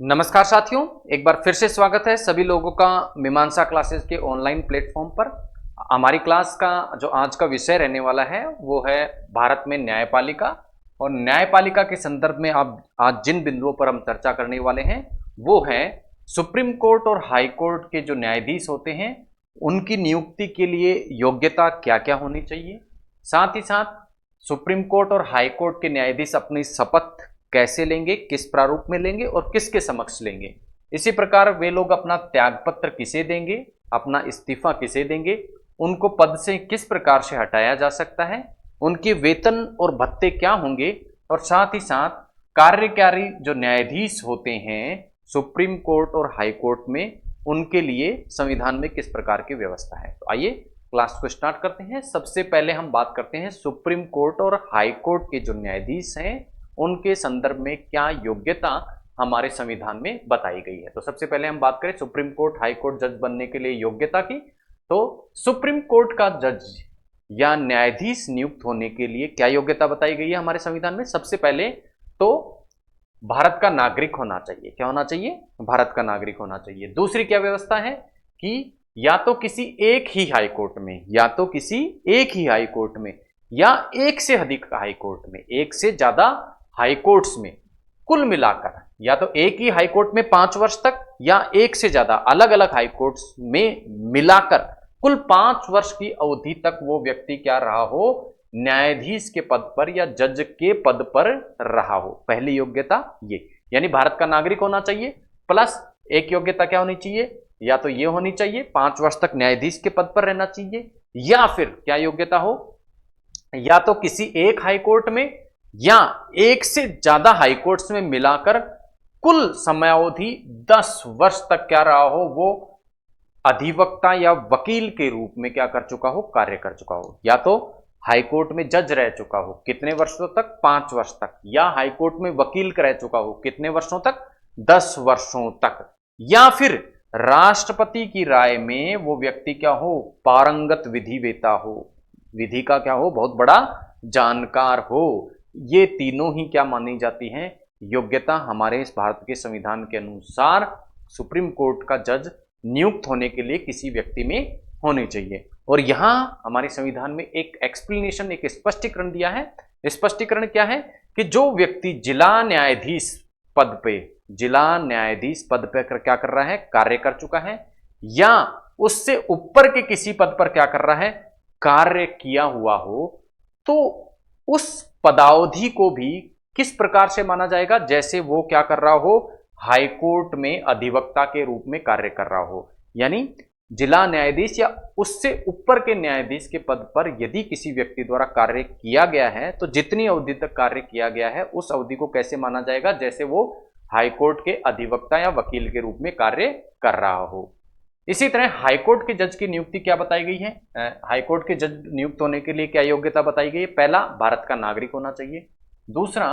नमस्कार साथियों, एक बार फिर से स्वागत है सभी लोगों का मीमांसा क्लासेस के ऑनलाइन प्लेटफॉर्म पर। हमारी क्लास का जो आज का विषय रहने वाला है वो है भारत में न्यायपालिका। और न्यायपालिका के संदर्भ में आप आज जिन बिंदुओं पर हम चर्चा करने वाले हैं वो है सुप्रीम कोर्ट और हाई कोर्ट के जो न्यायाधीश होते हैं उनकी नियुक्ति के लिए योग्यता क्या क्या होनी चाहिए। साथ ही साथ सुप्रीम कोर्ट और हाई कोर्ट के न्यायाधीश अपनी शपथ कैसे लेंगे, किस प्रारूप में लेंगे और किसके समक्ष लेंगे। इसी प्रकार वे लोग अपना त्यागपत्र किसे देंगे, अपना इस्तीफा किसे देंगे, उनको पद से किस प्रकार से हटाया जा सकता है, उनके वेतन और भत्ते क्या होंगे, और साथ ही साथ कार्यकारी जो न्यायाधीश होते हैं सुप्रीम कोर्ट और हाई कोर्ट में उनके लिए संविधान में किस प्रकार की व्यवस्था है। तो आइए क्लास को स्टार्ट करते हैं। सबसे पहले हम बात करते हैं सुप्रीम कोर्ट और हाई कोर्ट के जो न्यायाधीश हैं उनके संदर्भ में क्या योग्यता हमारे संविधान में बताई गई है। तो सबसे पहले हम बात करें सुप्रीम कोर्ट हाई कोर्ट जज बनने के लिए योग्यता की, तो सुप्रीम कोर्ट का जज या न्यायाधीश नियुक्त होने के लिए क्या योग्यता बताई गई है हमारे संविधान में। सबसे पहले तो भारत का नागरिक होना चाहिए। क्या होना चाहिए? भारत का नागरिक होना चाहिए। दूसरी क्या व्यवस्था है कि या तो किसी एक ही हाई कोर्ट में, या तो किसी एक ही हाई कोर्ट में या एक से अधिक हाई कोर्ट में, एक से ज्यादा हाई कोर्ट्स में कुल मिलाकर, या तो एक ही हाई कोर्ट में 5 वर्ष तक या एक से ज्यादा अलग अलग हाई कोर्ट्स में मिलाकर कुल 5 वर्ष की अवधि तक वो व्यक्ति क्या रहा हो, न्यायाधीश के पद पर या जज के पद पर रहा हो। पहली योग्यता ये, यानी भारत का नागरिक होना चाहिए। प्लस एक योग्यता क्या होनी चाहिए, या तो ये होनी चाहिए 5 वर्ष तक न्यायाधीश के पद पर रहना चाहिए, या फिर क्या योग्यता हो, या तो किसी एक हाई कोर्ट में या एक से ज्यादा हाई कोर्ट्स में मिलाकर कुल समयावधि 10 वर्ष तक क्या रहा हो, वो अधिवक्ता या वकील के रूप में क्या कर चुका हो, कार्य कर चुका हो। या तो हाई कोर्ट में जज रह चुका हो, कितने वर्षों तक, 5 वर्ष तक, या हाई कोर्ट में वकील रह चुका हो, कितने वर्षों तक, 10 वर्षों तक, या फिर राष्ट्रपति की राय में वो व्यक्ति क्या हो, पारंगत विधिवेता हो, विधि का क्या हो, बहुत बड़ा जानकार हो। ये तीनों ही क्या मानी जाती हैं, योग्यता हमारे इस भारत के संविधान के अनुसार सुप्रीम कोर्ट का जज नियुक्त होने के लिए किसी व्यक्ति में होनी चाहिए। और यहां हमारे संविधान में एक एक्सप्लेनेशन, एक स्पष्टीकरण दिया है। स्पष्टीकरण क्या है कि जो व्यक्ति जिला न्यायाधीश पद पे, जिला न्यायाधीश पद पे क्या कर रहा है, कार्य कर चुका है, या उससे ऊपर के किसी पद पर क्या कर रहा है, कार्य किया हुआ हो, तो उस पदावधि को भी किस प्रकार से माना जाएगा, जैसे वो क्या कर रहा हो, हाई कोर्ट में अधिवक्ता के रूप में कार्य कर रहा हो। यानी जिला न्यायाधीश या उससे ऊपर के न्यायाधीश के पद पर यदि किसी व्यक्ति द्वारा कार्य किया गया है तो जितनी अवधि तक कार्य किया गया है उस अवधि को कैसे माना जाएगा, जैसे वो हाई कोर्ट के अधिवक्ता या वकील के रूप में कार्य कर रहा हो। इसी तरह हाईकोर्ट के जज की नियुक्ति क्या बताई गई है, हाईकोर्ट के जज नियुक्त होने के लिए क्या योग्यता बताई गई है। पहला, भारत का नागरिक होना चाहिए। दूसरा,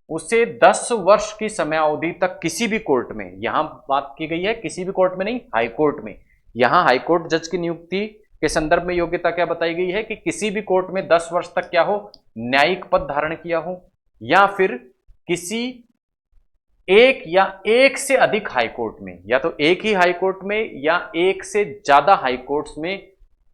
उसे 10 वर्ष की समयावधि तक किसी भी कोर्ट में, यहां बात की गई है किसी भी कोर्ट में नहीं, हाईकोर्ट में, यहां हाईकोर्ट जज की नियुक्ति के संदर्भ में योग्यता क्या बताई गई है कि किसी भी कोर्ट में 10 वर्ष तक क्या हो, न्यायिक पद धारण किया हो, या फिर किसी एक या एक से अधिक हाई कोर्ट में, या तो एक ही हाई कोर्ट में या एक से ज्यादा हाई कोर्ट्स में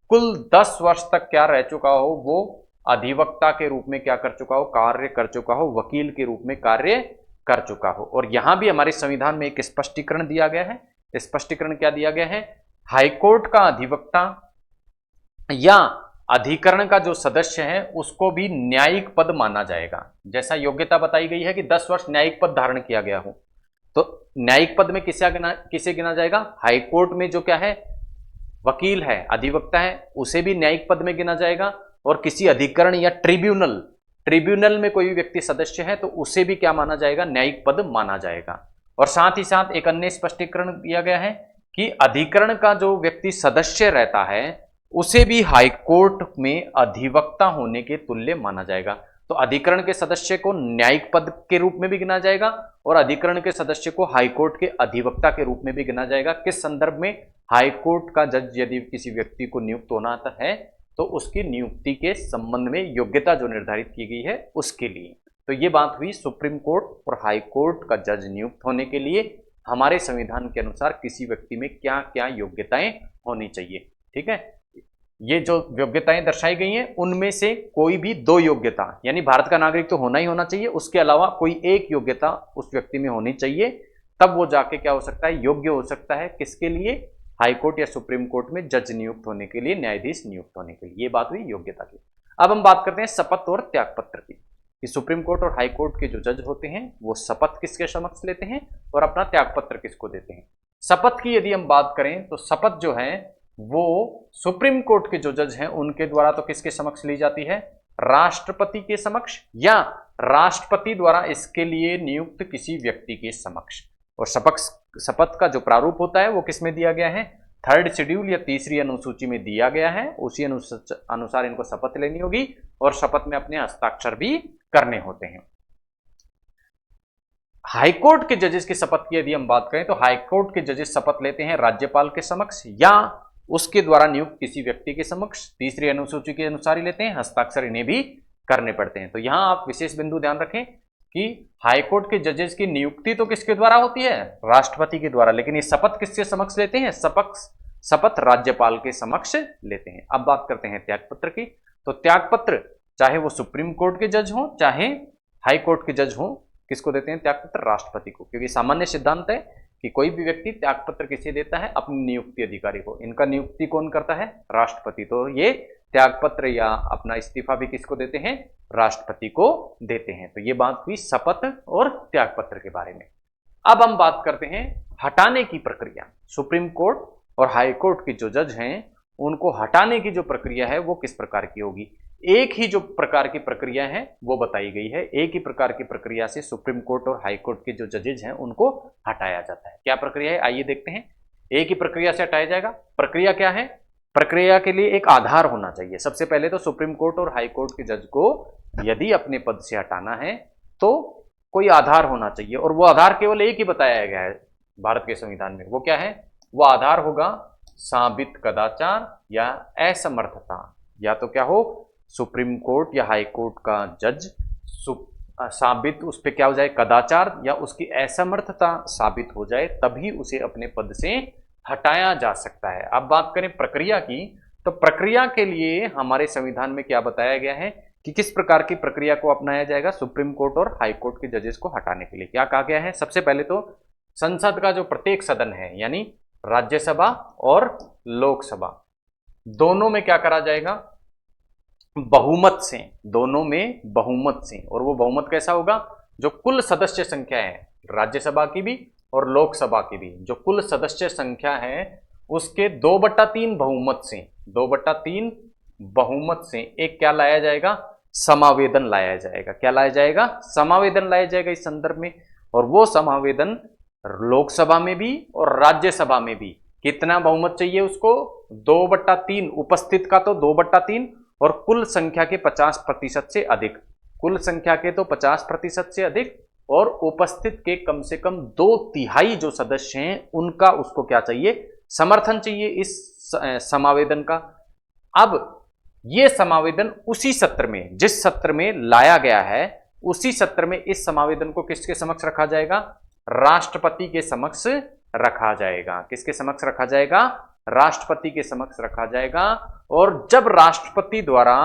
कुल 10 वर्ष तक क्या रह चुका हो, वो अधिवक्ता के रूप में क्या कर चुका हो, कार्य कर चुका हो, वकील के रूप में कार्य कर चुका हो। और यहां भी हमारे संविधान में एक स्पष्टीकरण दिया गया है। स्पष्टीकरण क्या दिया गया है, हाईकोर्ट का अधिवक्ता या अधिकरण का जो सदस्य है उसको भी न्यायिक पद माना जाएगा। जैसा योग्यता बताई गई है कि 10 वर्ष न्यायिक पद धारण किया गया हो, तो न्यायिक पद में किसे गिना जाएगा, हाई कोर्ट में जो क्या है, वकील है, अधिवक्ता है, उसे भी न्यायिक पद में गिना जाएगा। और किसी अधिकरण या ट्रिब्यूनल में कोई भी व्यक्ति सदस्य है तो उसे भी क्या माना जाएगा, न्यायिक पद माना जाएगा। और साथ ही साथ एक अन्य स्पष्टीकरण दिया गया है कि अधिकरण का जो व्यक्ति सदस्य रहता है उसे भी हाईकोर्ट में अधिवक्ता होने के तुल्य माना जाएगा। तो अधिकरण के सदस्य को न्यायिक पद के रूप में भी गिना जाएगा और अधिकरण के सदस्य को हाईकोर्ट के अधिवक्ता के रूप में भी गिना जाएगा। किस संदर्भ में, हाईकोर्ट का जज यदि किसी व्यक्ति को नियुक्त होना है तो उसकी नियुक्ति के संबंध में योग्यता जो निर्धारित की गई है उसके लिए। तो ये बात हुई सुप्रीम कोर्ट और हाई कोर्ट का जज नियुक्त होने के लिए हमारे संविधान के अनुसार किसी व्यक्ति में क्या क्या योग्यताएं होनी चाहिए। ठीक है, ये जो योग्यताएं दर्शाई गई हैं उनमें से कोई भी 2 योग्यता, यानी भारत का नागरिक तो होना ही होना चाहिए, उसके अलावा कोई एक योग्यता उस व्यक्ति में होनी चाहिए, तब वो जाके क्या हो सकता है, योग्य हो सकता है। किसके लिए? हाईकोर्ट या सुप्रीम कोर्ट में जज नियुक्त होने के लिए, न्यायाधीश नियुक्त होने के लिए। ये बात हुई योग्यता की। अब हम बात करते हैं शपथ और त्यागपत्र की, कि सुप्रीम कोर्ट और हाई कोर्ट के जो जज होते हैं वो शपथ किसके समक्ष लेते हैं और अपना त्यागपत्र किसको देते हैं। शपथ की यदि हम बात करें तो शपथ जो है वो सुप्रीम कोर्ट के जो जज हैं उनके द्वारा तो किसके समक्ष ली जाती है? राष्ट्रपति के समक्ष, या राष्ट्रपति द्वारा इसके लिए नियुक्त किसी व्यक्ति के समक्ष। और शपथ का जो प्रारूप होता है वो किसमें दिया गया है? 3rd शेड्यूल या 3री अनुसूची में दिया गया है। उसी अनुसार इनको शपथ लेनी होगी और शपथ में अपने हस्ताक्षर भी करने होते हैं। हाईकोर्ट के जजेस की शपथ की यदि हम बात करें तो हाईकोर्ट के जजेस शपथ लेते हैं राज्यपाल के समक्ष या उसके द्वारा नियुक्त किसी व्यक्ति के समक्ष। 3री अनुसूची के अनुसार ही लेते हैं, हस्ताक्षर इन्हें भी करने पड़ते हैं। तो यहां आप विशेष बिंदु ध्यान रखें कि हाईकोर्ट के जजेस की नियुक्ति तो किसके द्वारा होती है? राष्ट्रपति के द्वारा, लेकिन ये शपथ किसके समक्ष लेते हैं? शपथ राज्यपाल के समक्ष लेते हैं। अब बात करते हैं त्यागपत्र की। तो त्यागपत्र चाहे वो सुप्रीम कोर्ट के जज हो चाहे हाई कोर्ट के जज हो, किसको देते हैं त्यागपत्र? राष्ट्रपति को, क्योंकि सामान्य सिद्धांत है कि कोई भी व्यक्ति त्यागपत्र किसे देता है? अपने नियुक्ति अधिकारी को। इनका नियुक्ति कौन करता है? राष्ट्रपति। तो ये त्यागपत्र या अपना इस्तीफा भी किसको देते हैं? राष्ट्रपति को देते हैं। तो ये बात हुई शपथ और त्यागपत्र के बारे में। अब हम बात करते हैं हटाने की प्रक्रिया। सुप्रीम कोर्ट और हाई कोर्ट के जो जज हैं उनको हटाने की जो प्रक्रिया है वो किस प्रकार की होगी? एक ही जो प्रकार की प्रक्रिया है वो बताई गई है। एक ही प्रकार की प्रक्रिया से सुप्रीम कोर्ट और हाई कोर्ट के जो जजेज हैं उनको हटाया जाता है। क्या प्रक्रिया है? आइए देखते हैं। एक ही प्रक्रिया से हटाया जाएगा। प्रक्रिया क्या है? प्रक्रिया के लिए एक आधार होना चाहिए। सबसे पहले तो सुप्रीम कोर्ट और हाई कोर्ट के जज को यदि अपने पद से हटाना है तो कोई आधार होना चाहिए, और वो आधार केवल एक ही बताया गया है भारत के संविधान में। वो क्या है? वो आधार होगा साबित कदाचार या असमर्थता। या तो क्या हो, सुप्रीम कोर्ट या हाई कोर्ट का जज साबित उस पर क्या हो जाए? कदाचार या उसकी असमर्थता साबित हो जाए, तभी उसे अपने पद से हटाया जा सकता है। अब बात करें प्रक्रिया की, तो प्रक्रिया के लिए हमारे संविधान में क्या बताया गया है कि किस प्रकार की प्रक्रिया को अपनाया जाएगा सुप्रीम कोर्ट और हाई कोर्ट के जजेस को हटाने के लिए। क्या कहा गया है? सबसे पहले तो संसद का जो प्रत्येक सदन है, यानी राज्यसभा और लोकसभा, दोनों में क्या करा जाएगा? बहुमत से। दोनों में बहुमत से। और वो बहुमत कैसा होगा? जो कुल सदस्य संख्या है राज्यसभा की भी और लोकसभा की भी, जो कुल सदस्य संख्या है उसके 2/3 बहुमत से, 2/3 बहुमत से एक क्या लाया जाएगा? समावेदन लाया जाएगा। क्या लाया जाएगा? समावेदन लाया जाएगा इस संदर्भ में। और वो समावेदन लोकसभा में भी और राज्यसभा में भी कितना बहुमत चाहिए उसको? 2/3। उपस्थित का तो 2/3 और कुल संख्या के 50% से अधिक। कुल संख्या के तो 50% से अधिक और उपस्थित के कम से कम 2/3 जो सदस्य हैं उनका उसको क्या चाहिए? समर्थन चाहिए इस समावेदन का। अब ये समावेदन उसी सत्र में, जिस सत्र में लाया गया है, उसी सत्र में इस समावेदन को किसके समक्ष रखा जाएगा? राष्ट्रपति के समक्ष रखा जाएगा। किसके समक्ष रखा जाएगा? राष्ट्रपति के समक्ष रखा जाएगा। और जब राष्ट्रपति द्वारा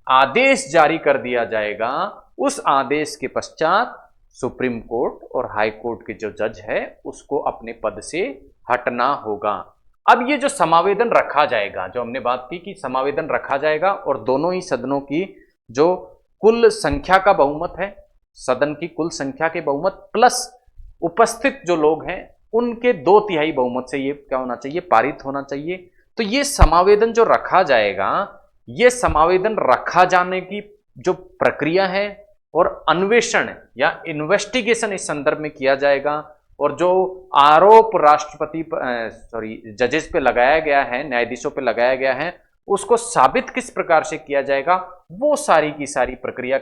आदेश जारी कर दिया जाएगा, उस आदेश के पश्चात सुप्रीम कोर्ट और हाई कोर्ट के जो जज है उसको अपने पद से हटना होगा। अब ये जो समावेदन रखा जाएगा, जो हमने बात की कि समावेदन रखा जाएगा और दोनों ही सदनों की जो कुल संख्या का बहुमत है, सदन की कुल संख्या के बहुमत प्लस उपस्थित जो लोग हैं उनके 2/3 बहुमत से ये क्या होना चाहिए? पारित होना चाहिए। तो ये समावेदन जो रखा जाएगा, ये समावेदन रखा जाने की जो प्रक्रिया है और अन्वेषण या इन्वेस्टिगेशन इस संदर्भ में किया जाएगा, और जो आरोप जजेस पे लगाया गया है, न्यायाधीशों पे लगाया गया है, उसको साबित किस प्रकार से किया जाएगा, वो सारी की सारी प्रक्रिया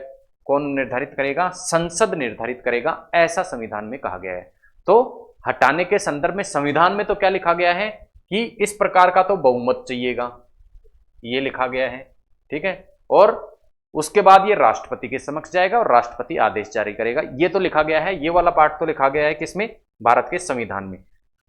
कौन निर्धारित करेगा? संसद निर्धारित करेगा। ऐसा संविधान में कहा गया है। तो हटाने के संदर्भ में संविधान में तो क्या लिखा गया है कि इस प्रकार का तो बहुमत चाहिएगा, ये लिखा गया है। ठीक है। और उसके बाद ये राष्ट्रपति के समक्ष जाएगा और राष्ट्रपति आदेश जारी करेगा। ये तो लिखा गया है, ये वाला पार्ट तो लिखा गया है किसमें? भारत के संविधान में।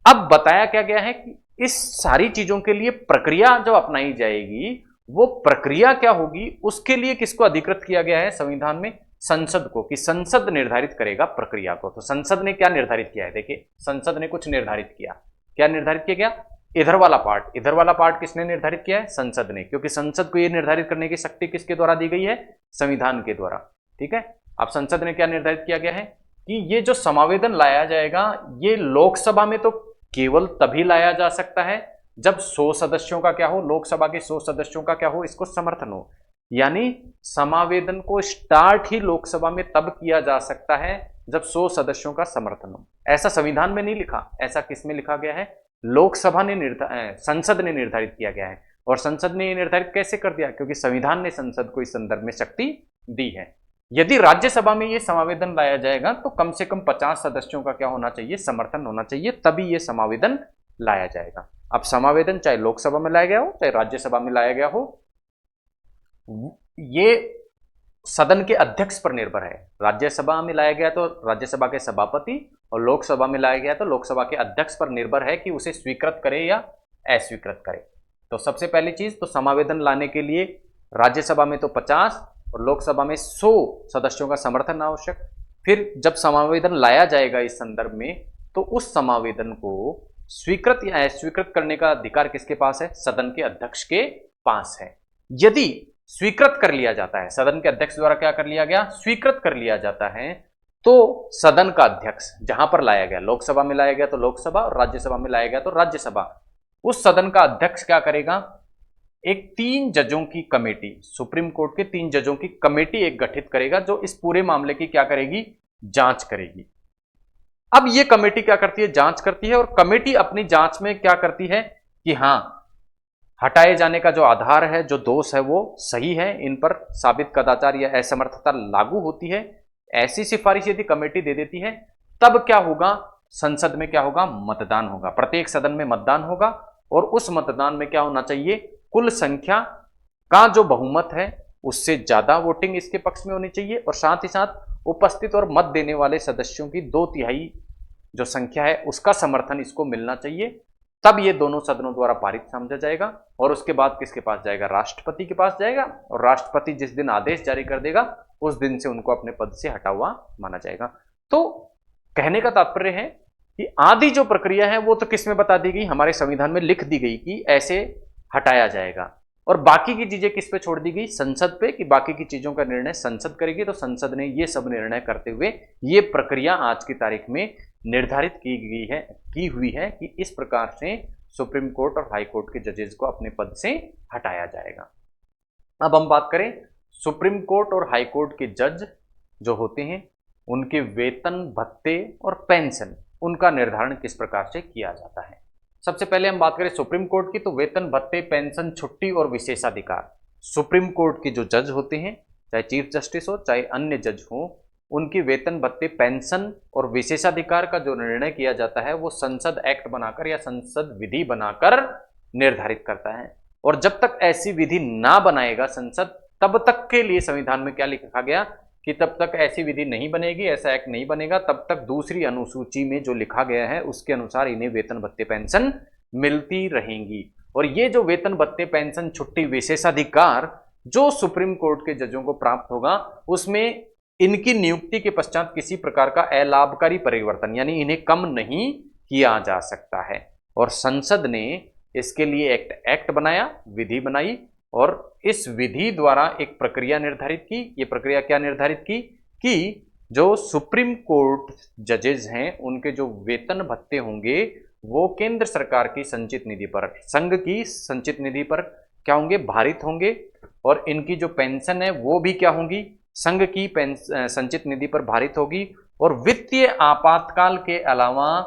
अब बताया क्या गया है कि इस सारी चीजों के लिए प्रक्रिया जो अपनाई जाएगी, वो प्रक्रिया क्या होगी, उसके लिए किसको अधिकृत किया गया है संविधान में? संसद को, कि संसद निर्धारित करेगा प्रक्रिया को। तो संसद ने क्या निर्धारित किया है? देखिए, संसद ने कुछ निर्धारित किया। क्या निर्धारित किया गया? इधर वाला पार्ट किसने निर्धारित किया है? संसद ने, क्योंकि संसद को यह निर्धारित करने की शक्ति किसके द्वारा दी गई है? संविधान के द्वारा। ठीक है। अब संसद ने क्या निर्धारित किया गया है कि ये जो समावेदन लाया जाएगा, ये लोकसभा में तो केवल तभी लाया जा सकता है जब 100 सदस्यों का क्या हो, लोकसभा के 100 सदस्यों का क्या हो, इसको समर्थन हो। यानी समावेदन को स्टार्ट ही लोकसभा में तब किया जा सकता है जब 100 सदस्यों का समर्थन हो। ऐसा संविधान में नहीं लिखा, ऐसा किसमें लिखा गया है? लोकसभा ने संसद ने निर्धारित किया गया है। और संसद ने निर्धारित कैसे कर दिया? क्योंकि संविधान ने संसद को इस संदर्भ में शक्ति दी है। यदि राज्यसभा में यह समावेदन लाया जाएगा तो कम से कम 50 सदस्यों का क्या होना चाहिए? समर्थन होना चाहिए, तभी यह समावेदन लाया जाएगा। अब समावेदन चाहे लोकसभा में लाया गया हो चाहे राज्यसभा में लाया गया हो, ये सदन के अध्यक्ष पर निर्भर है। राज्यसभा में लाया गया तो राज्यसभा के सभापति, और लोकसभा में लाया गया तो लोकसभा के अध्यक्ष पर निर्भर है कि उसे स्वीकृत करे या अस्वीकृत करे। तो सबसे पहली चीज तो समावेदन लाने के लिए राज्यसभा में तो 50 और लोकसभा में 100 सदस्यों का समर्थन आवश्यक। फिर जब समावेदन लाया जाएगा इस संदर्भ में, तो उस समावेदन को स्वीकृत या अस्वीकृत करने का अधिकार किसके पास है? सदन के अध्यक्ष के पास है। यदि स्वीकृत कर लिया जाता है, सदन के अध्यक्ष द्वारा क्या कर लिया गया? स्वीकृत कर लिया जाता है, तो सदन का अध्यक्ष जहां पर लाया गया, लोकसभा में लाया गया तो लोकसभा और राज्यसभा में लाया गया तो राज्यसभा, उस सदन का अध्यक्ष क्या करेगा? एक 3 जजों की कमेटी, सुप्रीम कोर्ट के 3 जजों की कमेटी एक गठित करेगा, जो इस पूरे मामले की क्या करेगी? जांच करेगी। अब यह कमेटी क्या करती है? जांच करती है। और कमेटी अपनी जांच में क्या करती है कि हां, हटाए जाने का जो आधार है, जो दोष है, वो सही है, इन पर साबित कदाचार या असमर्थता लागू होती है। ऐसी सिफारिश यदि कमेटी दे देती है, तब क्या होगा? संसद में क्या होगा? मतदान होगा। प्रत्येक सदन में मतदान होगा, और उस मतदान में क्या होना चाहिए? कुल संख्या का जो बहुमत है उससे ज्यादा वोटिंग इसके पक्ष में होनी चाहिए, और साथ ही साथ उपस्थित और मत देने वाले सदस्यों की 2/3 जो संख्या है उसका समर्थन इसको मिलना चाहिए। तब ये दोनों सदनों द्वारा पारित समझा जाएगा, और उसके बाद किसके पास जाएगा? राष्ट्रपति के पास जाएगा, और राष्ट्रपति जिस दिन आदेश जारी कर देगा उस दिन से उनको अपने पद से हटा हुआ माना जाएगा। तो कहने का तात्पर्य है कि आदि जो प्रक्रिया है वो तो किस में बता दी गई? हमारे संविधान में लिख दी गई कि ऐसे हटाया जाएगा, और बाकी की चीजें किस पे छोड़ दी गई? संसद पे, कि बाकी की चीजों का निर्णय संसद करेगी। तो संसद ने ये सब निर्णय करते हुए ये प्रक्रिया आज की तारीख में निर्धारित की हुई है कि इस प्रकार से सुप्रीम कोर्ट और हाई कोर्ट के जजेस को अपने पद से हटाया जाएगा। अब हम बात करें सुप्रीम कोर्ट और हाई कोर्ट के जज जो होते हैं, उनके वेतन, भत्ते और पेंशन, उनका निर्धारण किस प्रकार से किया जाता है। सबसे पहले हम बात करें सुप्रीम कोर्ट की, तो वेतन, भत्ते, पेंशन, छुट्टी और विशेषाधिकार। सुप्रीम कोर्ट के जो जज होते हैं, चाहे चीफ जस्टिस हो चाहे अन्य जज हो, उनकी वेतन, भत्ते, पेंशन और विशेषाधिकार का जो निर्णय किया जाता है वो संसद एक्ट बनाकर या संसद विधि बनाकर निर्धारित करता है। और जब तक ऐसी विधि ना बनाएगा संसद, तब तक के लिए संविधान में क्या लिखा गया कि तब तक ऐसी विधि नहीं बनेगी, ऐसा एक्ट नहीं बनेगा, तब तक दूसरी अनुसूची में जो लिखा गया है उसके अनुसार इन्हें वेतन, भत्ते, पेंशन मिलती रहेंगी। और ये जो वेतन, भत्ते, पेंशन, छुट्टी, विशेषाधिकार जो सुप्रीम कोर्ट के जजों को प्राप्त होगा, उसमें इनकी नियुक्ति के पश्चात किसी प्रकार का अलाभकारी परिवर्तन, यानी इन्हें कम नहीं किया जा सकता है। और संसद ने इसके लिए एक्ट बनाया, विधि बनाई, और इस विधि द्वारा एक प्रक्रिया निर्धारित की। ये प्रक्रिया क्या निर्धारित की कि जो सुप्रीम कोर्ट जजेस हैं उनके जो वेतन, भत्ते होंगे वो केंद्र सरकार की संचित निधि पर, संघ की संचित निधि पर क्या होंगे? भारित होंगे। और इनकी जो पेंशन है वो भी क्या होंगी? संघ की संचित निधि पर भारित होगी। और वित्तीय आपातकाल के अलावा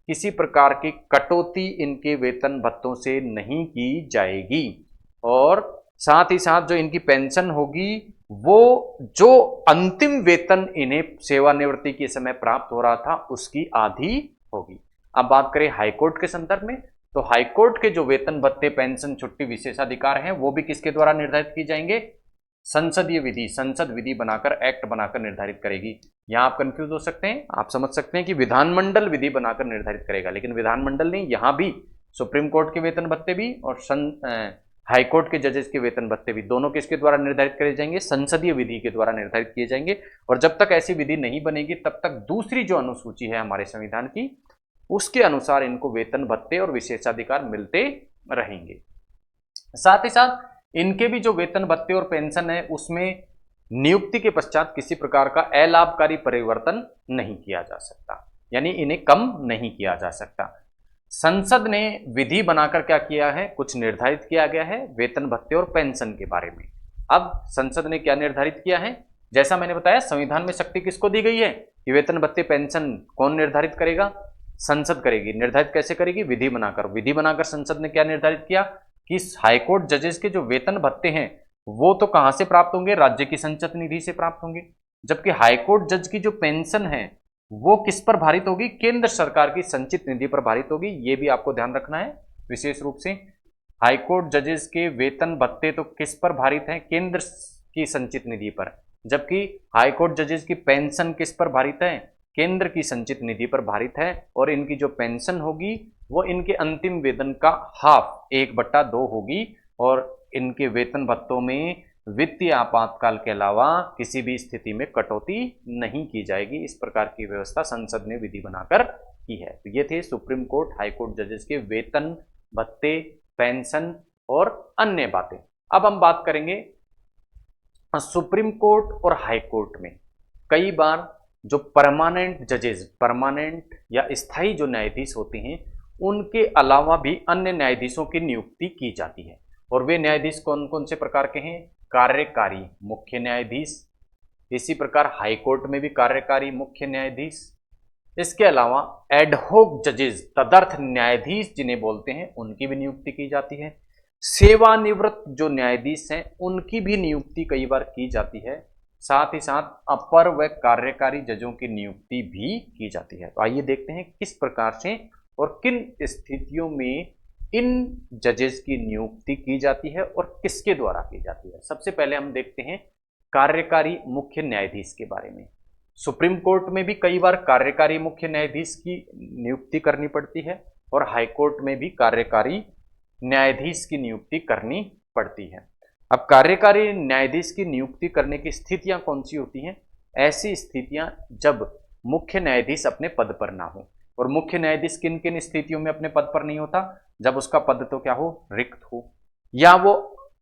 किसी प्रकार की कटौती इनके वेतन भत्तों से नहीं की जाएगी। और साथ ही साथ जो इनकी पेंशन होगी वो जो अंतिम वेतन इन्हें सेवानिवृत्ति के समय प्राप्त हो रहा था उसकी आधी होगी। अब बात करें हाईकोर्ट के संदर्भ में, तो हाईकोर्ट के जो वेतन, भत्ते, पेंशन, छुट्टी, विशेषाधिकार हैं वो भी किसके द्वारा निर्धारित किए जाएंगे? संसदीय विधि, संसद विधि बनाकर, एक्ट बनाकर निर्धारित करेगी। यहाँ आप कंफ्यूज हो सकते हैं, आप समझ सकते हैं कि विधानमंडल विधि बनाकर निर्धारित करेगा, लेकिन विधानमंडल नहीं, यहाँ भी सुप्रीम कोर्ट के वेतन भत्ते भी और हाई कोर्ट के जजेस के वेतन भत्ते भी दोनों किसके द्वारा निर्धारित करे जाएंगे? संसदीय विधि के द्वारा निर्धारित किए जाएंगे। और जब तक ऐसी विधि नहीं बनेगी तब तक दूसरी जो अनुसूची है हमारे संविधान की, उसके अनुसार इनको वेतन भत्ते और विशेषाधिकार मिलते रहेंगे। साथ ही साथ इनके भी जो वेतन भत्ते और पेंशन है उसमें नियुक्ति के पश्चात किसी प्रकार का अलाभकारी परिवर्तन नहीं किया जा सकता, यानी इन्हें कम नहीं किया जा सकता। संसद ने विधि बनाकर क्या किया है? कुछ निर्धारित किया गया है वेतन भत्ते और पेंशन के बारे में। अब संसद ने क्या निर्धारित किया है? जैसा मैंने बताया, संविधान में शक्ति किसको दी गई है कि वेतन भत्ते पेंशन कौन निर्धारित करेगा? संसद करेगी। निर्धारित कैसे करेगी? विधि बनाकर। विधि बनाकर संसद ने क्या निर्धारित किया कि हाईकोर्ट जजेस के जो वेतन भत्ते हैं वो तो कहां से प्राप्त होंगे? राज्य की संचित निधि से प्राप्त होंगे, जबकि हाईकोर्ट जज की जो पेंशन है वो किस पर भारित होगी? केंद्र सरकार की संचित निधि पर भारित होगी। ये भी आपको ध्यान रखना है विशेष रूप से। हाईकोर्ट जजेस के वेतन भत्ते तो किस पर भारित हैं? केंद्र की संचित निधि पर, जबकि हाईकोर्ट जजेस की पेंशन किस पर भारित है? केंद्र की संचित निधि पर भारित है। और इनकी जो पेंशन होगी वो इनके अंतिम वेतन का हाफ, 1/2 होगी। और इनके वेतन भत्तों में वित्तीय आपातकाल के अलावा किसी भी स्थिति में कटौती नहीं की जाएगी। इस प्रकार की व्यवस्था संसद ने विधि बनाकर की है। तो ये थे सुप्रीम कोर्ट, हाई कोर्ट जजेस के वेतन भत्ते, पेंशन और अन्य बातें। अब हम बात करेंगे सुप्रीम कोर्ट और हाई कोर्ट में कई बार जो परमानेंट जजेस, परमानेंट या स्थायी जो न्यायाधीश होते हैं, उनके अलावा भी अन्य न्यायाधीशों की नियुक्ति की जाती है। और वे न्यायाधीश कौन कौन से प्रकार के हैं? कार्यकारी मुख्य न्यायाधीश, इसी प्रकार हाई कोर्ट में भी कार्यकारी मुख्य न्यायाधीश। इसके अलावा एडहोक जजेस, तदर्थ न्यायाधीश जिन्हें बोलते हैं, उनकी भी नियुक्ति की जाती है। सेवानिवृत्त जो न्यायाधीश हैं उनकी भी नियुक्ति कई बार की जाती है। साथ ही साथ अपर व कार्यकारी जजों की नियुक्ति भी की जाती है। तो आइए देखते हैं किस प्रकार से और किन स्थितियों में इन जजेस की नियुक्ति की जाती है और किसके द्वारा की जाती है। सबसे पहले हम देखते हैं कार्यकारी मुख्य न्यायाधीश के बारे में। सुप्रीम कोर्ट में भी कई बार कार्यकारी मुख्य न्यायाधीश की नियुक्ति करनी पड़ती है और हाई कोर्ट में भी कार्यकारी न्यायाधीश की नियुक्ति करनी पड़ती है। अब कार्यकारी न्यायाधीश की नियुक्ति करने की स्थितियां कौन सी होती हैं? ऐसी स्थितियां जब मुख्य न्यायाधीश अपने पद पर ना हो। और मुख्य न्यायाधीश किन किन स्थितियों में अपने पद पर नहीं होता? जब उसका पद तो क्या हो? रिक्त हो, या वो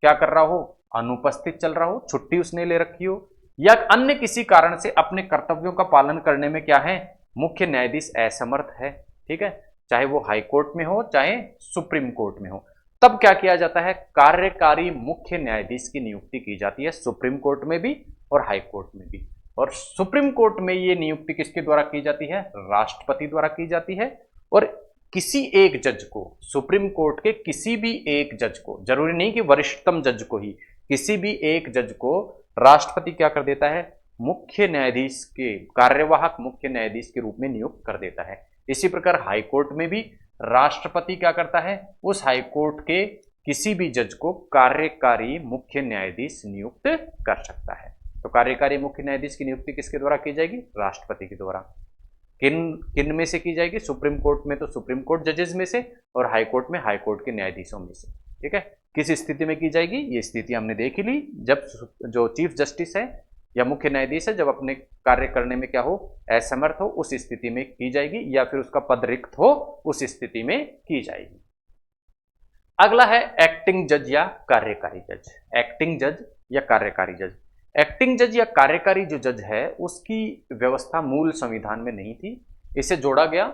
क्या कर रहा हो? अनुपस्थित चल रहा हो, छुट्टी उसने ले रखी हो, या अन्य किसी कारण से अपने कर्तव्यों का पालन करने में क्या है? मुख्य न्यायाधीश असमर्थ है। ठीक है, चाहे वो हाई कोर्ट में हो चाहे सुप्रीम कोर्ट में हो। तब क्या किया जाता है? कार्यकारी मुख्य न्यायाधीश की नियुक्ति की जाती है, सुप्रीम कोर्ट में भी और हाई कोर्ट में भी। और सुप्रीम कोर्ट में ये नियुक्ति किसके द्वारा की जाती है? राष्ट्रपति द्वारा की जाती है। और किसी एक जज को, सुप्रीम कोर्ट के किसी भी एक जज को, जरूरी नहीं कि वरिष्ठतम जज को ही, किसी भी एक जज को राष्ट्रपति क्या कर देता है? मुख्य न्यायाधीश के, कार्यवाहक मुख्य न्यायाधीश के रूप में नियुक्त कर देता है। इसी प्रकार हाई कोर्ट में भी राष्ट्रपति क्या करता है? उस हाई कोर्ट के किसी भी जज को कार्यकारी मुख्य न्यायाधीश नियुक्त कर सकता है। तो कार्यकारी मुख्य न्यायाधीश की नियुक्ति किसके द्वारा की जाएगी? राष्ट्रपति के द्वारा। किन में से की जाएगी? सुप्रीम कोर्ट में तो सुप्रीम कोर्ट जजेस में से, और हाई कोर्ट में हाई कोर्ट के न्यायाधीशों में से। ठीक है, किस स्थिति में की जाएगी? ये स्थिति हमने देख ली, जब जो चीफ जस्टिस है या मुख्य न्यायाधीश है जब अपने कार्य करने में क्या हो? असमर्थ हो, उस स्थिति में की जाएगी, या फिर उसका पद रिक्त हो, उस स्थिति में की जाएगी। अगला है एक्टिंग जज या कार्यकारी जज। एक्टिंग जज या कार्यकारी जज। एक्टिंग जज या कार्यकारी जो जज है उसकी व्यवस्था मूल संविधान में नहीं थी। इसे जोड़ा गया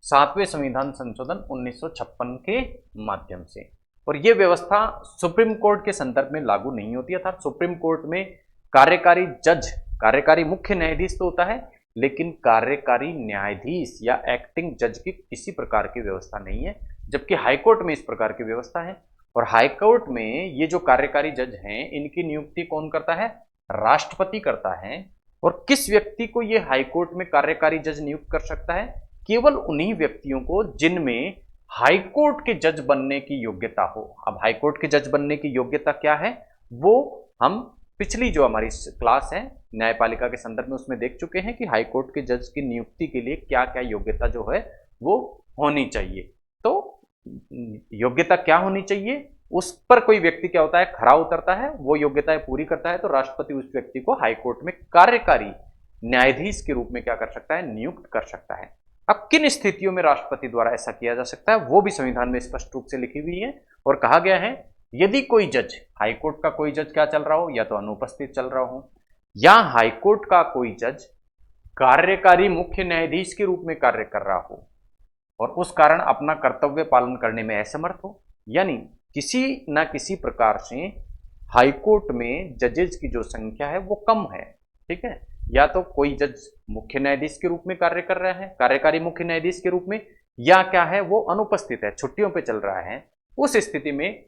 7वें संविधान संशोधन 1956 के माध्यम से। और यह व्यवस्था सुप्रीम कोर्ट के संदर्भ में लागू नहीं होती, अर्थात सुप्रीम कोर्ट में कार्यकारी जज, कार्यकारी मुख्य न्यायाधीश तो होता है, लेकिन कार्यकारी न्यायाधीश या एक्टिंग जज की किसी प्रकार की व्यवस्था नहीं है। जबकि हाईकोर्ट में इस प्रकार की व्यवस्था है। और हाईकोर्ट में ये जो कार्यकारी जज हैं इनकी नियुक्ति कौन करता है? राष्ट्रपति करता है। और किस व्यक्ति को ये हाईकोर्ट में कार्यकारी जज नियुक्त कर सकता है? केवल उन्हीं व्यक्तियों को जिनमें हाईकोर्ट के जज बनने की योग्यता हो। अब हाईकोर्ट के जज बनने की योग्यता क्या है? वो हम पिछली जो हमारी क्लास है न्यायपालिका के संदर्भ में उसमें देख चुके हैं कि हाई कोर्ट के जज की नियुक्ति के लिए क्या क्या योग्यता जो है वो होनी चाहिए। तो योग्यता क्या होनी चाहिए, उस पर कोई व्यक्ति क्या होता है, खरा उतरता है, वो योग्यताएं पूरी करता है तो राष्ट्रपति उस व्यक्ति को हाई कोर्ट में कार्यकारी न्यायाधीश के रूप में क्या कर सकता है, नियुक्त कर सकता है। अब किन स्थितियों में राष्ट्रपति द्वारा ऐसा किया जा सकता है वो भी संविधान में स्पष्ट रूप से लिखी हुई है और कहा गया है यदि कोई जज, हाईकोर्ट का कोई जज क्या चल रहा हो, या तो अनुपस्थित चल रहा हो, या हाईकोर्ट का कोई जज कार्यकारी मुख्य न्यायाधीश के रूप में कार्य कर रहा हो और उस कारण अपना कर्तव्य पालन करने में असमर्थ हो, यानी किसी न किसी प्रकार से हाईकोर्ट में जजेज की जो संख्या है वो कम है, ठीक है, या तो कोई जज मुख्य न्यायाधीश के रूप में कार्य कर रहा है, कार्यकारी मुख्य न्यायाधीश के रूप में, या क्या है वो अनुपस्थित है, छुट्टियों पे चल रहा है, उस स्थिति में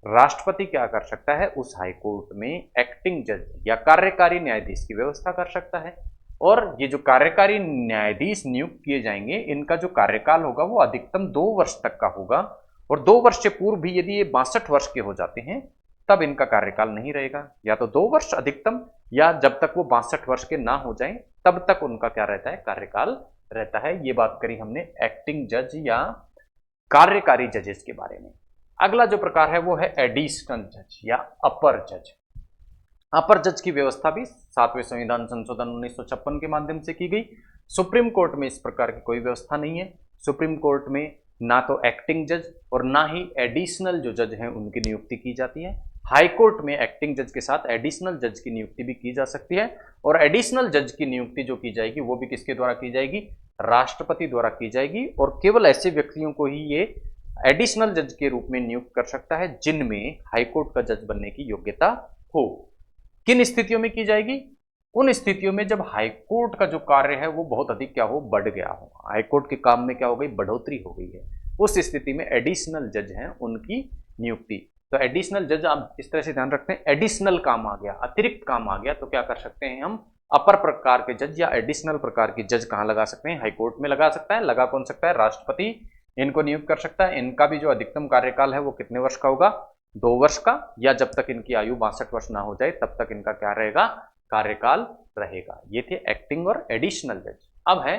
राष्ट्रपति क्या कर सकता है, उस हाईकोर्ट में एक्टिंग जज या कार्यकारी न्यायाधीश की व्यवस्था कर सकता है। और ये जो कार्यकारी न्यायाधीश नियुक्त किए जाएंगे इनका जो कार्यकाल होगा वो अधिकतम 2 वर्ष तक का होगा और 2 वर्ष से पूर्व भी यदि ये 62 वर्ष के हो जाते हैं तब इनका कार्यकाल नहीं रहेगा, या तो 2 वर्ष अधिकतम, या जब तक वो 62 वर्ष के ना हो जाएं तब तक उनका क्या रहता है, कार्यकाल रहता है। ये बात करी हमने एक्टिंग जज या कार्यकारी जजेस के बारे में। अगला जो प्रकार है वो है एडिशनल जज या अपर जज। अपर जज की व्यवस्था भी 7वें संविधान संशोधन 1956 के माध्यम से की गई। सुप्रीम कोर्ट में इस प्रकार की कोई व्यवस्था नहीं है। सुप्रीम कोर्ट में ना तो एक्टिंग जज और ना ही एडिशनल जो जज हैं उनकी नियुक्ति की जाती है। हाई कोर्ट में एक्टिंग जज के साथ एडिशनल जज की नियुक्ति भी की जा सकती है और एडिशनल जज की नियुक्ति जो की जाएगी वो भी किसके द्वारा की जाएगी, राष्ट्रपति द्वारा की जाएगी। और केवल ऐसे व्यक्तियों को ही ये एडिशनल जज के रूप में नियुक्त कर सकता है जिनमें हाईकोर्ट का जज बनने की योग्यता हो। किन स्थितियों में की जाएगी, उन स्थितियों में जब हाईकोर्ट का जो कार्य है वो बहुत अधिक क्या हो, बढ़ गया हो, हाईकोर्ट के काम में क्या हो गई, बढ़ोतरी हो गई है, उस स्थिति में एडिशनल जज हैं उनकी नियुक्ति। तो एडिशनल जज आप इस तरह से ध्यान रखते हैं, एडिशनल काम आ गया, अतिरिक्त काम आ गया तो क्या कर सकते हैं हम, अपर प्रकार के जज या एडिशनल प्रकार के जज कहाँ लगा सकते हैं, हाईकोर्ट में लगा सकता है। लगा कौन सकता है, राष्ट्रपति इनको नियुक्त कर सकता है। इनका भी जो अधिकतम कार्यकाल है वो कितने वर्ष का होगा, 2 वर्ष का, या जब तक इनकी आयु 62 वर्ष ना हो जाए तब तक इनका क्या रहेगा, कार्यकाल रहेगा। ये थे एक्टिंग और एडिशनल जज। अब है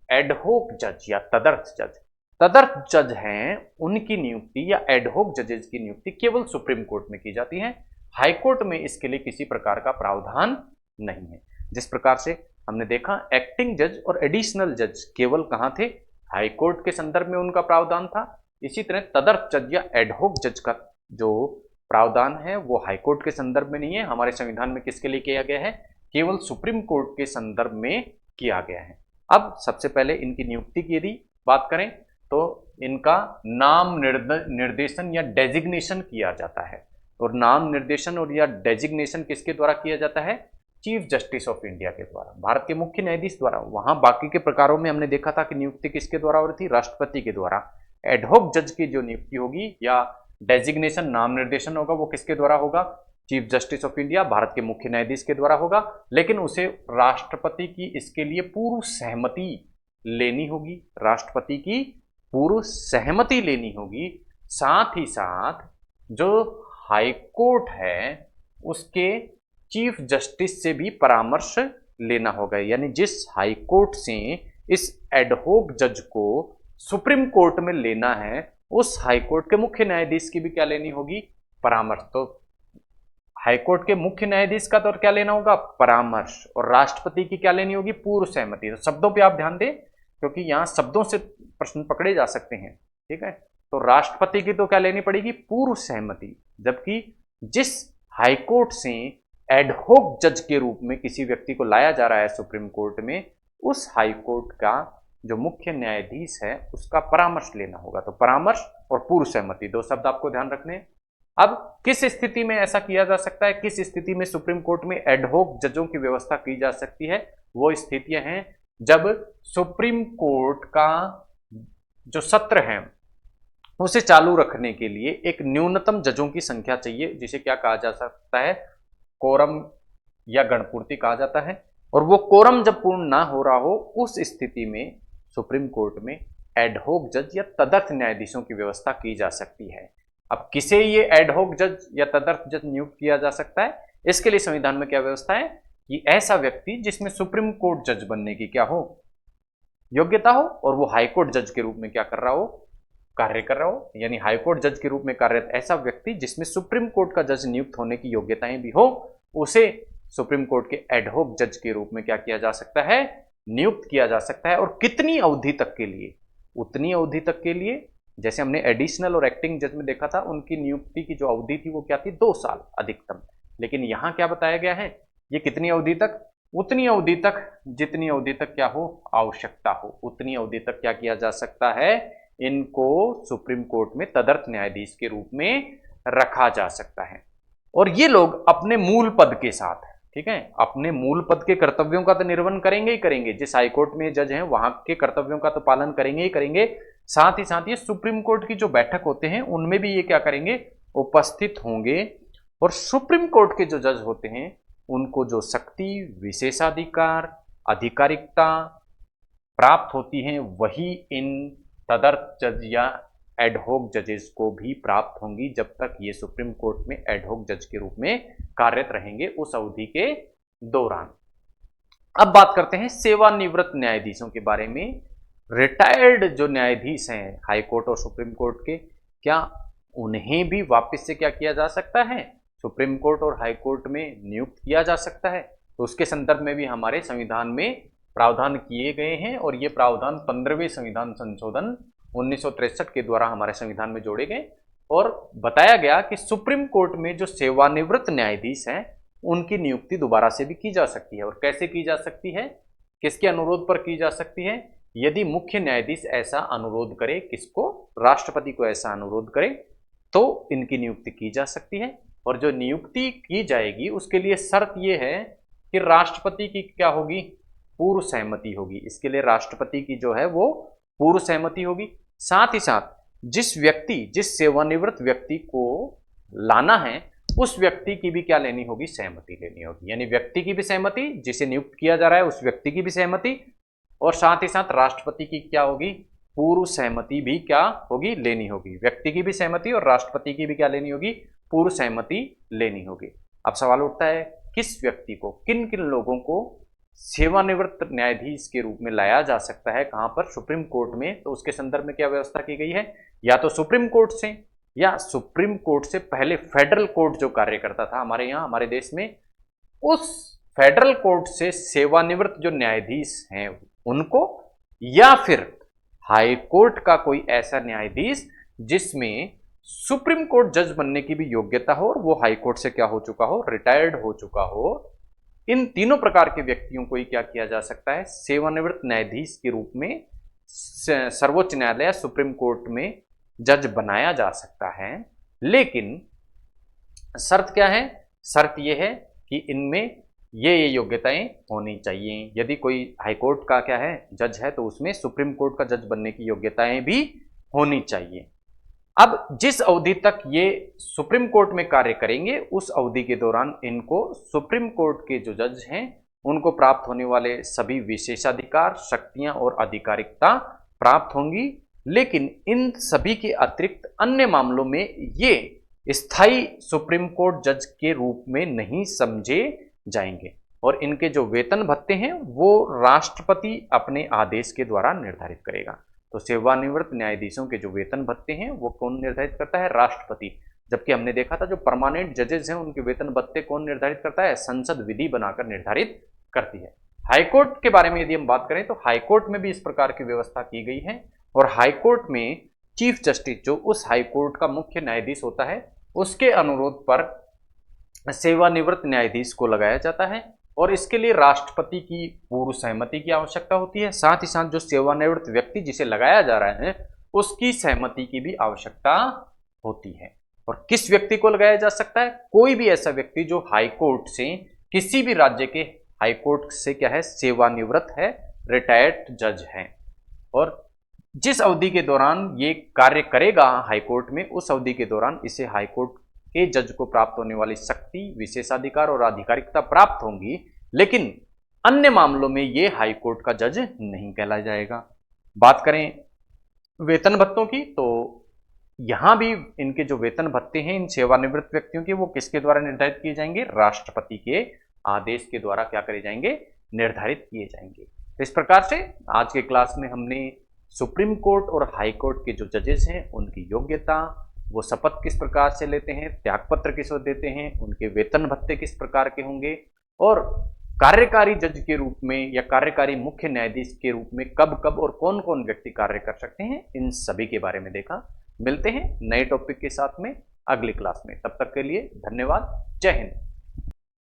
एडहोक जज या तदर्थ जज। तदर्थ जज हैं उनकी नियुक्ति या एडहोक जजेज की नियुक्ति केवल सुप्रीम कोर्ट में की जाती है। हाई कोर्ट में इसके लिए किसी प्रकार का प्रावधान नहीं है। जिस प्रकार से हमने देखा एक्टिंग जज और एडिशनल जज केवल कहां थे, हाई कोर्ट के संदर्भ में उनका प्रावधान था, इसी तरह तदर्थ जज या एडहोक जज का जो प्रावधान है वो हाई कोर्ट के संदर्भ में नहीं है। हमारे संविधान में किसके लिए किया गया है, केवल सुप्रीम कोर्ट के संदर्भ में किया गया है। अब सबसे पहले इनकी नियुक्ति की यदि बात करें तो इनका नाम निर्देशन या डेजिग्नेशन किया जाता है। और नाम निर्देशन और या डेजिग्नेशन किसके द्वारा किया जाता है, चीफ जस्टिस ऑफ इंडिया के द्वारा, भारत के मुख्य न्यायाधीश द्वारा। वहां बाकी के प्रकारों में हमने देखा था कि नियुक्ति किसके द्वारा हो रही थी, राष्ट्रपति के द्वारा। एडहोक जज की जो नियुक्ति होगी या डेजिग्नेशन, नाम निर्देशन होगा, वो किसके द्वारा होगा, chief justice of India, Bharat के मुख्य न्यायाधीश के द्वारा होगा। लेकिन उसे राष्ट्रपति की इसके लिए पूर्व सहमति लेनी होगी, राष्ट्रपति की पूर्व सहमति लेनी होगी। साथ ही साथ जो हाई कोर्ट है उसके चीफ जस्टिस से भी परामर्श लेना होगा, यानी जिस हाई कोर्ट से इस एडहोक जज को सुप्रीम कोर्ट में लेना है उस हाई कोर्ट के मुख्य न्यायाधीश की भी क्या लेनी होगी, परामर्श। तो हाई कोर्ट के मुख्य न्यायाधीश का तो क्या लेना होगा, परामर्श, और राष्ट्रपति की क्या लेनी होगी, पूर्व सहमति। तो शब्दों पे आप ध्यान दें क्योंकि यहां शब्दों से प्रश्न पकड़े जा सकते हैं, ठीक है। तो राष्ट्रपति की तो क्या लेनी पड़ेगी, पूर्व सहमति, जबकि जिस हाई कोर्ट से एडहोक जज के रूप में किसी व्यक्ति को लाया जा रहा है सुप्रीम कोर्ट में, उस हाई कोर्ट का जो मुख्य न्यायाधीश है उसका परामर्श लेना होगा। तो परामर्श और पूर्व सहमति 2 शब्द आपको ध्यान रखने हैं। अब किस स्थिति में ऐसा किया जा सकता है, किस स्थिति में सुप्रीम कोर्ट में एडहोक जजों की व्यवस्था की जा सकती है, वो स्थितियां हैं जब सुप्रीम कोर्ट का जो सत्र है उसे चालू रखने के लिए एक न्यूनतम जजों की संख्या चाहिए, जिसे क्या कहा जा सकता है, कोरम या गणपूर्ति कहा जाता है। और वो कोरम जब पूर्ण ना हो रहा हो उस स्थिति में सुप्रीम कोर्ट में एडहोक जज या तदर्थ न्यायाधीशों की व्यवस्था की जा सकती है। अब किसे ये एडहोक जज या तदर्थ जज नियुक्त किया जा सकता है, इसके लिए संविधान में क्या व्यवस्था है कि ऐसा व्यक्ति जिसमें सुप्रीम कोर्ट जज बनने की क्या हो, योग्यता हो, और वो हाईकोर्ट जज के रूप में क्या कर रहा हो, कार्य कर रहा हो, यानी हाईकोर्ट जज के रूप में कार्यरत ऐसा व्यक्ति जिसमें सुप्रीम कोर्ट का जज नियुक्त होने की योग्यताएं भी हो, उसे सुप्रीम कोर्ट के एडहॉक जज के रूप में क्या किया जा सकता है, नियुक्त किया जा सकता है। और कितनी अवधि तक के लिए, उतनी अवधि तक के लिए, जैसे हमने एडिशनल और एक्टिंग जज में देखा था, उनकी नियुक्ति की जो अवधि थी वो क्या थी, 2 साल अधिकतम। लेकिन यहां क्या बताया गया है, ये कितनी अवधि तक, उतनी अवधि तक जितनी अवधि तक क्या हो, आवश्यकता हो, उतनी अवधि तक क्या किया जा सकता है, इनको सुप्रीम कोर्ट में तदर्थ न्यायाधीश के रूप में रखा जा सकता है। और ये लोग अपने मूल पद के साथ, ठीक है, अपने मूल पद के कर्तव्यों का तो निर्वहन करेंगे ही करेंगे, जिस हाईकोर्ट में जज हैं वहां के कर्तव्यों का तो पालन करेंगे ही करेंगे, साथ ही साथ ये सुप्रीम कोर्ट की जो बैठक होते हैं उनमें भी ये क्या करेंगे, उपस्थित होंगे। और सुप्रीम कोर्ट के जो जज होते हैं उनको जो शक्ति, विशेषाधिकार, आधिकारिकता प्राप्त होती हैं वही इन तदर्थ जज या एडहॉक जजेस को भी प्राप्त होंगी, जब तक ये सुप्रीम कोर्ट में एडहॉक जज के रूप में कार्यरत रहेंगे उस अवधि के दौरान। अब बात करते हैं सेवानिवृत्त न्यायाधीशों के बारे में। रिटायर्ड जो न्यायाधीश हैं हाई कोर्ट और सुप्रीम कोर्ट के, क्या उन्हें भी वापस से क्या किया जा सकता है, सुप्रीम कोर्ट और हाई कोर्ट में नियुक्त किया जा सकता है? तो उसके संदर्भ में भी हमारे संविधान में प्रावधान किए गए हैं, और ये प्रावधान 15वें संविधान संशोधन 1963 के द्वारा हमारे संविधान में जोड़े गए, और बताया गया कि सुप्रीम कोर्ट में जो सेवानिवृत्त न्यायाधीश हैं उनकी नियुक्ति दोबारा से भी की जा सकती है। और कैसे की जा सकती है, किसके अनुरोध पर की जा सकती है? यदि मुख्य न्यायाधीश ऐसा अनुरोध करे, किसको, राष्ट्रपति को ऐसा अनुरोध करे, तो इनकी नियुक्ति की जा सकती है। और जो नियुक्ति की जाएगी उसके लिए शर्त यह है कि राष्ट्रपति की क्या होगी, पूर्व सहमति होगी। इसके लिए राष्ट्रपति की जो है वो पूर्व सहमति होगी। साथ ही साथ जिस सेवानिवृत्त व्यक्ति को लाना है उस व्यक्ति की भी क्या लेनी होगी, सहमति लेनी होगी। यानी व्यक्ति की भी सहमति, जिसे नियुक्त किया जा रहा है उस व्यक्ति की भी सहमति, और साथ ही साथ राष्ट्रपति की क्या होगी, पूर्व सहमति भी क्या होगी, लेनी होगी। व्यक्ति की भी सहमति और राष्ट्रपति की भी क्या लेनी होगी, पूर्व सहमति लेनी होगी। अब सवाल उठता है, किस व्यक्ति को, किन किन लोगों को सेवानिवृत्त न्यायाधीश के रूप में लाया जा सकता है, कहां पर, सुप्रीम कोर्ट में? तो उसके संदर्भ में क्या व्यवस्था की गई है, या तो सुप्रीम कोर्ट से, या सुप्रीम कोर्ट से पहले फेडरल कोर्ट जो कार्य करता था हमारे यहाँ, हमारे देश में, उस फेडरल कोर्ट से सेवानिवृत्त जो न्यायाधीश हैं उनको, या फिर हाई कोर्ट का कोई ऐसा न्यायाधीश जिसमें सुप्रीम कोर्ट जज बनने की भी योग्यता हो और वो हाई कोर्ट से क्या हो चुका हो, रिटायर्ड हो चुका हो। इन तीनों प्रकार के व्यक्तियों को ही क्या किया जा सकता है, सेवानिवृत्त न्यायाधीश के रूप में सर्वोच्च न्यायालय सुप्रीम कोर्ट में जज बनाया जा सकता है। लेकिन शर्त क्या है, शर्त यह है कि इनमें ये योग्यताएं होनी चाहिए। यदि कोई हाईकोर्ट का क्या है, जज है, तो उसमें सुप्रीम कोर्ट का जज बनने की योग्यताएं भी होनी चाहिए। अब जिस अवधि तक ये सुप्रीम कोर्ट में कार्य करेंगे उस अवधि के दौरान इनको सुप्रीम कोर्ट के जो जज हैं उनको प्राप्त होने वाले सभी विशेषाधिकार, शक्तियां और आधिकारिकता प्राप्त होंगी। लेकिन इन सभी के अतिरिक्त अन्य मामलों में ये स्थायी सुप्रीम कोर्ट जज के रूप में नहीं समझे जाएंगे, और इनके जो वेतन भत्ते हैं वो राष्ट्रपति अपने आदेश के द्वारा निर्धारित करेगा। तो सेवानिवृत्त न्यायाधीशों के जो वेतन भत्ते हैं वो कौन निर्धारित करता है, राष्ट्रपति। जबकि हमने देखा था जो परमानेंट जजेस हैं उनके वेतन भत्ते कौन निर्धारित करता है, संसद विधि बनाकर निर्धारित करती है। हाईकोर्ट के बारे में यदि हम बात करें तो हाईकोर्ट में भी इस प्रकार की व्यवस्था की गई है, और हाईकोर्ट में चीफ जस्टिस जो उस हाईकोर्ट का मुख्य न्यायाधीश होता है उसके अनुरोध पर सेवानिवृत्त न्यायाधीश को लगाया जाता है, और इसके लिए राष्ट्रपति की पूर्व सहमति की आवश्यकता होती है। साथ ही साथ जो सेवानिवृत्त व्यक्ति जिसे लगाया जा रहा है उसकी सहमति की भी आवश्यकता होती है। और किस व्यक्ति को लगाया जा सकता है, कोई भी ऐसा व्यक्ति जो हाईकोर्ट से, किसी भी राज्य के हाईकोर्ट से क्या है, सेवानिवृत्त है, रिटायर्ड जज है, और जिस अवधि के दौरान ये कार्य करेगा हाईकोर्ट में उस अवधि के दौरान इसे हाईकोर्ट के जज को प्राप्त होने वाली शक्ति, विशेषाधिकार और आधिकारिकता प्राप्त होंगी। लेकिन अन्य मामलों में ये हाईकोर्ट का जज नहीं कहला जाएगा। बात करें वेतन भत्तों की, तो यहाँ भी इनके जो वेतन भत्ते हैं इन सेवानिवृत्त व्यक्तियों के, वो किसके द्वारा निर्धारित किए जाएंगे? राष्ट्रपति के आदेश के द्वारा क्या करे जाएंगे? निर्धारित किए जाएंगे। तो इस प्रकार से आज के क्लास में हमने सुप्रीम कोर्ट और हाई कोर्ट के जो जजेस हैं उनकी योग्यता, वो शपथ किस प्रकार से लेते हैं, त्यागपत्र किस वक्त देते हैं, उनके वेतन भत्ते किस प्रकार के होंगे, और कार्यकारी जज के रूप में या कार्यकारी मुख्य न्यायाधीश के रूप में कब कब और कौन कौन व्यक्ति कार्य कर सकते हैं, इन सभी के बारे में देखा। मिलते हैं नए टॉपिक के साथ में अगली क्लास में। तब तक के लिए धन्यवाद। जय हिंद।